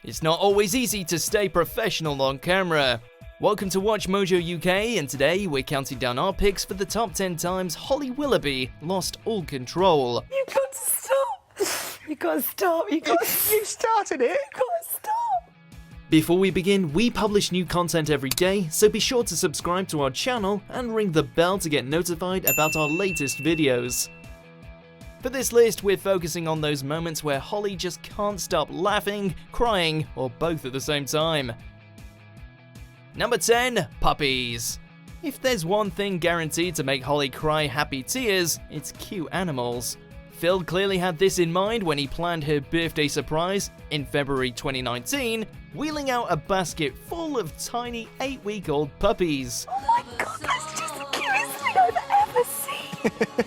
It's not always easy to stay professional on camera. Welcome to Watch Mojo UK, and today we're counting down our picks for the top 10 times Holly Willoughby lost all control. You got to stop. You got to stop. You started it. You got to stop. Before we begin, we publish new content every day, so be sure to subscribe to our channel and ring the bell to get notified about our latest videos. For this list, we're focusing on those moments where Holly just can't stop laughing, crying, or both at the same time. Number 10, Puppies. If there's one thing guaranteed to make Holly cry happy tears, it's cute animals. Phil clearly had this in mind when he planned her birthday surprise in February 2019, wheeling out a basket full of tiny 8-week-old puppies. Oh my god, that's just the cutest thing I've ever seen.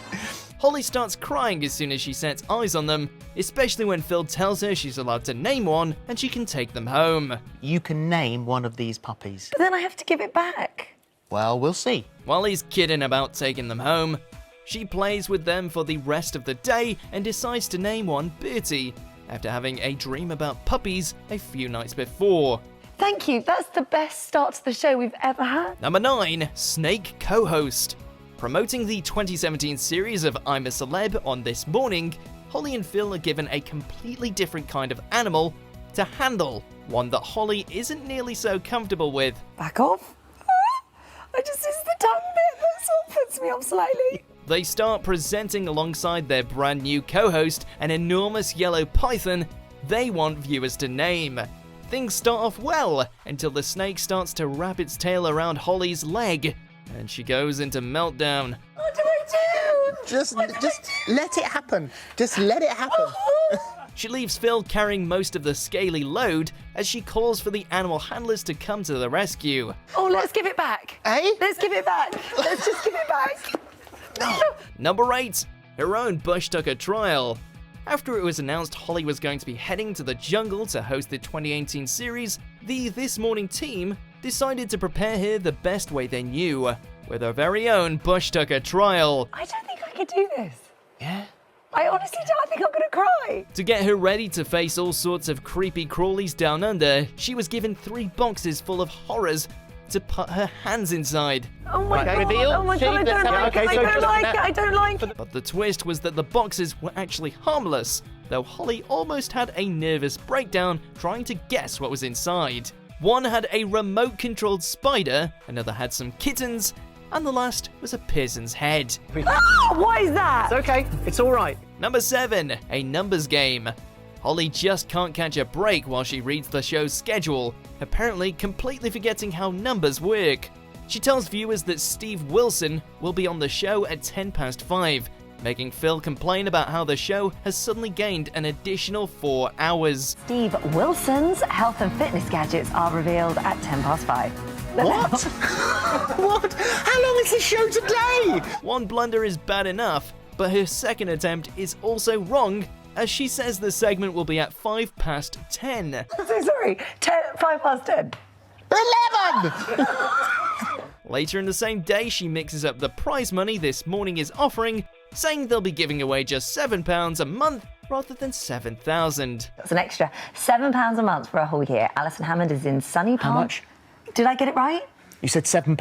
Holly starts crying as soon as she sets eyes on them, especially when Phil tells her she's allowed to name one and she can take them home. You can name one of these puppies. But then I have to give it back. Well, we'll see. While he's kidding about taking them home, she plays with them for the rest of the day and decides to name one Bertie, after having a dream about puppies a few nights before. Thank you, that's the best start to the show we've ever had. Number 9, Snake co-host. Promoting the 2017 series of I'm a Celeb on This Morning, Holly and Phil are given a completely different kind of animal to handle, one that Holly isn't nearly so comfortable with. Back off. It's the tongue bit that sort of puts me off slightly. They start presenting alongside their brand new co-host, an enormous yellow python they want viewers to name. Things start off well until the snake starts to wrap its tail around Holly's leg, and she goes into meltdown. What do I do? Just let it happen. Just let it happen. She leaves Phil carrying most of the scaly load as she calls for the animal handlers to come to the rescue. Oh, let's give it back. Eh? Let's give it back. Let's just give it back. Number 8, her Own Bushtucker Trial. After it was announced Holly was going to be heading to the jungle to host the 2018 series, the This Morning team decided to prepare her the best way they knew, with her very own Bushtucker Trial. I don't think I could do this. Yeah? I honestly don't. I think I'm going to cry. To get her ready to face all sorts of creepy crawlies down under, she was given 3 boxes full of horrors to put her hands inside. Oh my god. reveal. Oh my god, I don't like it. I don't like it. I don't like it. But the twist was that the boxes were actually harmless, though Holly almost had a nervous breakdown trying to guess what was inside. One had a remote-controlled spider, another had some kittens, and the last was a person's head. Ah, what is that? It's okay, it's all right. Number 7, a numbers game. Holly just can't catch a break while she reads the show's schedule, apparently completely forgetting how numbers work. She tells viewers that Steve Wilson will be on the show at 5:10, making Phil complain about how the show has suddenly gained an additional 4 hours. Steve Wilson's health and fitness gadgets are revealed at 5:10. What? What? How long is this show today? One blunder is bad enough, but her second attempt is also wrong, as she says the segment will be at 10:05. I'm so sorry. 10:05. 11! Later in the same day, she mixes up the prize money This Morning is offering, saying they'll be giving away just £7 a month rather than 7,000. That's an extra £7 a month for a whole year. Alison Hammond is in Sunny Park. How much? Did I get it right? You said £7.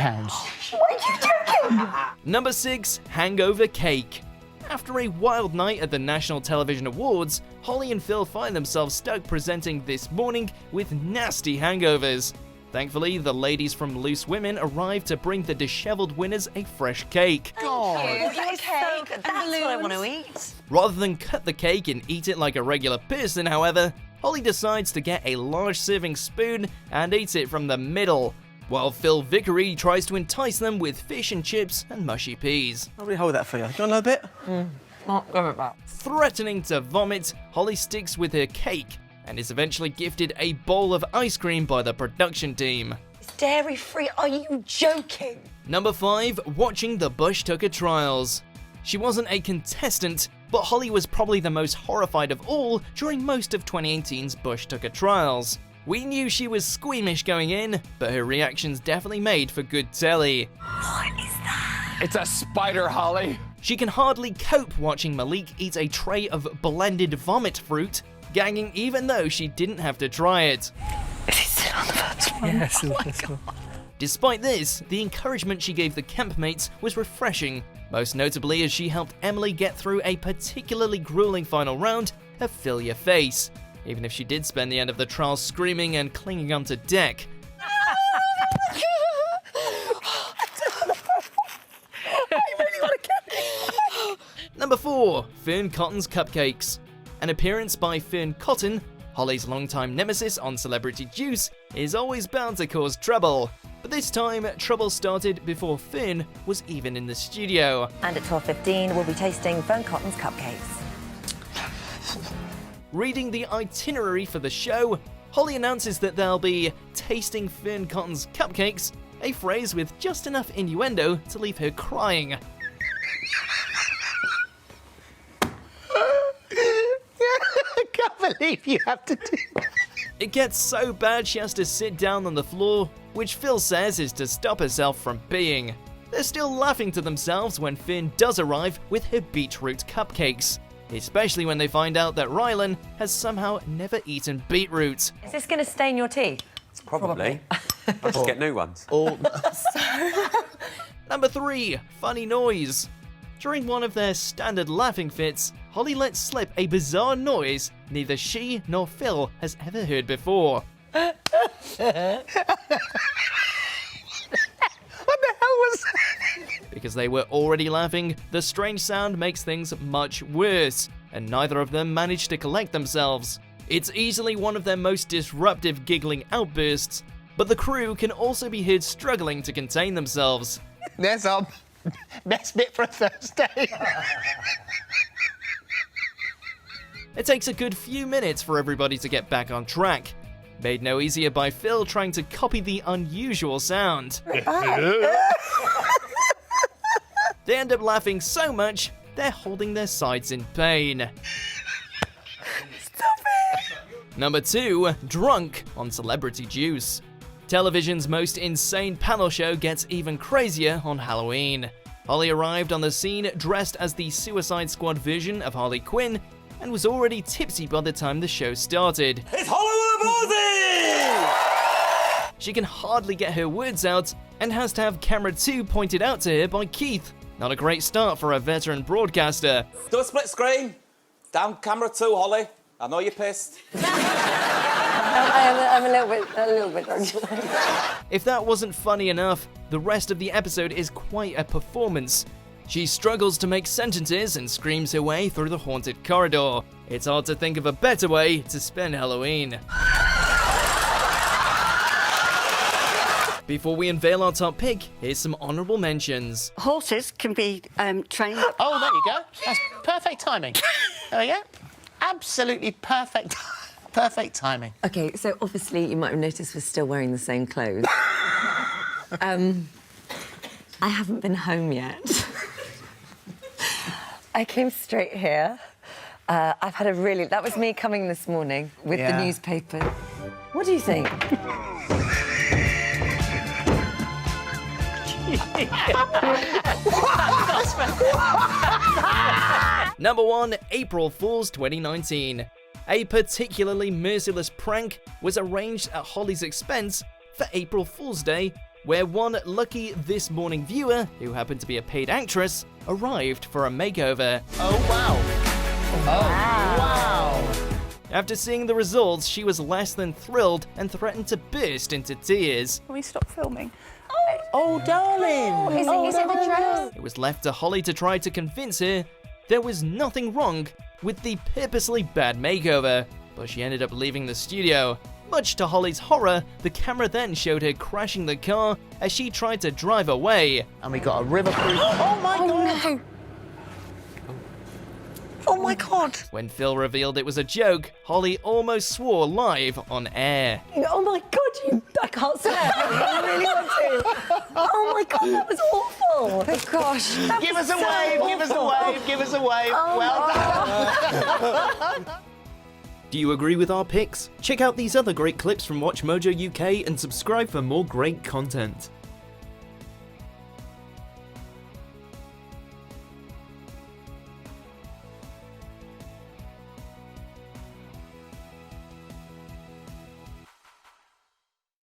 What are you joking? Number 6, Hangover Cake. After a wild night at the National Television Awards, Holly and Phil find themselves stuck presenting This Morning with nasty hangovers. Thankfully, the ladies from Loose Women arrived to bring the disheveled winners a fresh cake. That is so good. That's what I want to eat. Rather than cut the cake and eat it like a regular person, however, Holly decides to get a large serving spoon and eat it from the middle, while Phil Vickery tries to entice them with fish and chips and mushy peas. I'll really hold that for you. Do you want another bit? Not give it back. Threatening to vomit, Holly sticks with her cake and is eventually gifted a bowl of ice cream by the production team. It's dairy-free. Are you joking? Number 5, watching the Bushtucker Trials. She wasn't a contestant, but Holly was probably the most horrified of all during most of 2018's Bushtucker Trials. We knew she was squeamish going in, but her reactions definitely made for good telly. What is that? It's a spider, Holly. She can hardly cope watching Malik eat a tray of blended vomit fruit, gagging even though she didn't have to try it. Is he still on the first one? Yes. Oh my God. Despite this, the encouragement she gave the campmates was refreshing, most notably as she helped Emily get through a particularly grueling final round of Fill Your Face, even if she did spend the end of the trial screaming and clinging onto deck. Number 4. Fearne Cotton's Cupcakes. An appearance by Fearne Cotton, Holly's longtime nemesis on Celebrity Juice, is always bound to cause trouble. But this time, trouble started before Fearne was even in the studio. And at 12:15, we'll be tasting Fearne Cotton's Cupcakes. Reading the itinerary for the show, Holly announces that they'll be tasting Fearne Cotton's Cupcakes, a phrase with just enough innuendo to leave her crying. I can't believe you have to do that. It gets so bad she has to sit down on the floor, which Phil says is to stop herself from peeing. They're still laughing to themselves when Fearne does arrive with her beetroot cupcakes, especially when they find out that Rylan has somehow never eaten beetroot. Is this going to stain your teeth? Probably. I'll just get new ones. Number 3. Funny noise. During one of their standard laughing fits, Holly lets slip a bizarre noise neither she nor Phil has ever heard before. What the hell was that? Because they were already laughing, the strange sound makes things much worse, and neither of them managed to collect themselves. It's easily one of their most disruptive giggling outbursts, but the crew can also be heard struggling to contain themselves. There's our best bit for a Thursday. It takes a good few minutes for everybody to get back on track, made no easier by Phil trying to copy the unusual sound. They end up laughing so much, they're holding their sides in pain. Stop it! Number 2, Drunk on Celebrity Juice. Television's most insane panel show gets even crazier on Halloween. Holly arrived on the scene dressed as the Suicide Squad version of Harley Quinn and was already tipsy by the time the show started. It's Hollywood! She can hardly get her words out and has to have camera 2 pointed out to her by Keith. Not a great start for a veteran broadcaster. Do a split screen. Down camera 2, Holly. I know you're pissed. I'm a little bit drunk. If that wasn't funny enough, the rest of the episode is quite a performance. She struggles to make sentences and screams her way through the haunted corridor. It's hard to think of a better way to spend Halloween. Before we unveil our top pick, here's some honourable mentions. Horses can be trained. Oh, there you go. That's perfect timing. There we go. Absolutely perfect. Perfect timing. Okay, so obviously you might have noticed we're still wearing the same clothes. I haven't been home yet. I came straight here. I've had a really... That was me coming this morning with the newspaper. What do you think? Number 1, April Fool's 2019. A particularly merciless prank was arranged at Holly's expense for April Fool's Day, where one lucky This Morning viewer, who happened to be a paid actress, arrived for a makeover. Oh, wow. Oh, wow. After seeing the results, she was less than thrilled and threatened to burst into tears. Can we stop filming? Oh, darling. Is it the dress? It was left to Holly to try to convince her there was nothing wrong with the purposely bad makeover, but she ended up leaving the studio. Much to Holly's horror, the camera then showed her crashing the car as she tried to drive away. And we got a river-proof... Oh, my God. No. Oh my God. When Phil revealed it was a joke, Holly almost swore live on air. Oh my God, I can't say it. I really want to. Oh my God, that was awful. Oh gosh. Give us a wave, give us a wave, give us a wave. Well done. Do you agree with our picks? Check out these other great clips from Watch Mojo UK and subscribe for more great content.